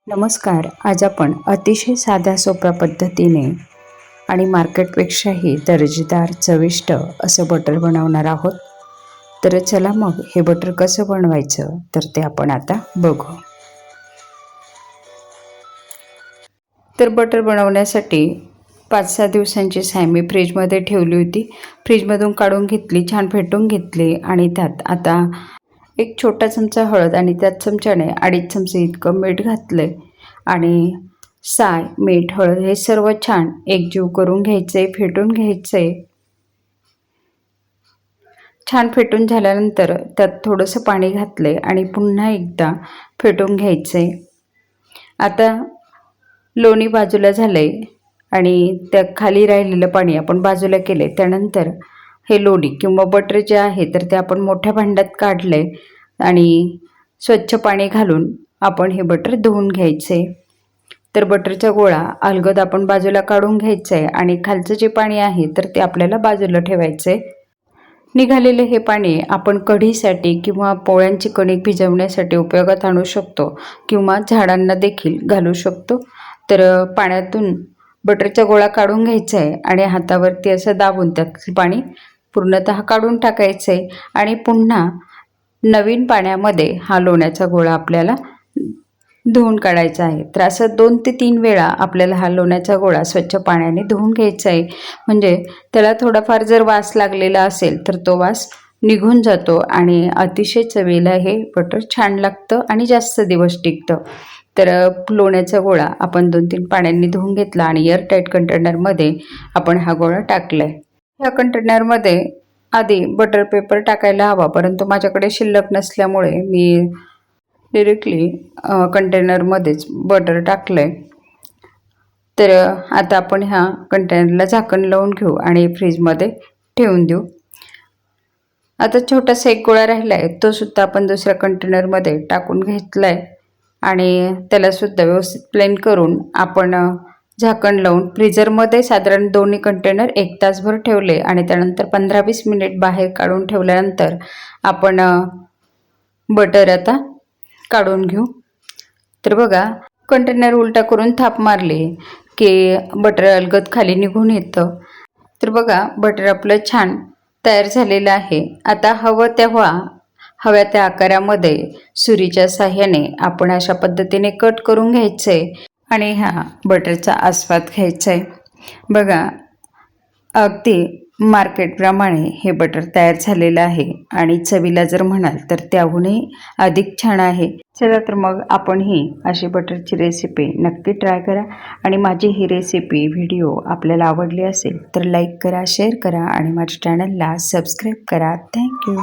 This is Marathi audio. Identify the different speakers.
Speaker 1: नमस्कार. आज आपण अतिशय साध्या सोप्या पद्धतीने आणि मार्केटपेक्षाही दर्जेदार चविष्ट असं बटर बनवणार आहोत. तर चला मग हे बटर कसं बनवायचं तर ते आपण आता बघू. तर बटर बनवण्यासाठी 5-6 दिवसांची साय फ्रीजमध्ये ठेवली होती. फ्रीजमधून काढून घेतली, छान फेटून घेतली आणि त्यात आता एक छोटा चमचा हळद आणि त्याच चमच्याने 2.5 चमचे इतकं मीठ घातलं आणि साय, मीठ, हळद हे सर्व छान एकजीव करून घ्यायचे, फेटून घ्यायचे. छान फेटून झाल्यानंतर त्यात थोडंसं पाणी घातले आणि पुन्हा एकदा फेटून घ्यायचे. आता लोणी बाजूला झाले आणि त्या खाली राहिलेलं पाणी आपण बाजूला केले. त्यानंतर हे लोणी किंवा बटर जे आहे तर ते आपण मोठ्या भांड्यात काढले आणि स्वच्छ पाणी घालून आपण हे बटर धुवून घ्यायचे. तर बटरचा गोळा अलगद आपण बाजूला काढून घ्यायचा आहे आणि खालचं जे पाणी आहे तर ते आपल्याला बाजूला ठेवायचे. निघालेले हे पाणी आपण कढीसाठी किंवा पोळ्यांची कणिक भिजवण्यासाठी उपयोगात आणू शकतो किंवा झाडांना देखील घालू शकतो. तर पाण्यातून बटरचा गोळा काढून घ्यायचा आहे आणि हातावरती असं दाबून त्यात पाणी पूर्णतः काढून टाकायचं आहे आणि पुन्हा नवीन पाण्यामध्ये हा लोण्याचा गोळा आपल्याला धुवून काढायचा आहे. तर असं 2 ते 3 वेळा आपल्याला हा लोण्याचा गोळा स्वच्छ पाण्याने धुवून घ्यायचा आहे. म्हणजे त्याला थोडाफार जर वास लागलेला असेल तर तो वास निघून जातो आणि अतिशय चवीला हे बटर छान लागतं आणि जास्त दिवस टिकतं. तर लोण्याचा गोळा आपण 2-3 पाण्याने धुवून घेतला आणि एअरटाईट कंटेनरमध्ये आपण हा गोळा टाकला आहे. ह्या कंटेनरमध्ये आधी बटर पेपर टाकायला हवा, परंतु माझ्याकडे शिल्लक नसल्यामुळे मी डायरेक्टली कंटेनरमध्येच बटर टाकलं आहे. तर आता आपण ह्या कंटेनरला झाकण लावून घेऊ आणि फ्रीजमध्ये ठेवून देऊ. आता छोटासा एक गोळा राहिला आहे, तो सुद्धा आपण दुसऱ्या कंटेनरमध्ये टाकून घेतला आहे आणि त्यालासुद्धा व्यवस्थित प्लेन करून आपण झाकण लावून फ्रीजरमध्ये साधारण दोन्ही कंटेनर 1 तासभर ठेवले आणि त्यानंतर 15-20 मिनिट बाहेर काढून ठेवल्यानंतर आपण बटर आता काढून घेऊ. तर बघा, कंटेनर उलटा करून थाप मारली की बटर अलगद खाली निघून येतं. तर बघा, बटर आपलं छान तयार झालेलं आहे. आता हव्या त्या आकारामध्ये सुरीच्या साहाय्याने आपण अशा पद्धतीने कट करून घ्यायचे आणि ह्या बटरचा आस्वाद घ्यायचा आहे. बघा, अगदी मार्केटप्रमाणे हे बटर तयार झालेलं आहे आणि चवीला जर म्हणाल तर त्याहूनही अधिक छान आहे. चला तर मग आपण ही अशी बटरची रेसिपी नक्की ट्राय करा आणि माझी ही रेसिपी व्हिडिओ आपल्याला आवडली असेल तर लाईक करा, शेअर करा आणि माझ्या चॅनलला सबस्क्राईब करा. थँक्यू.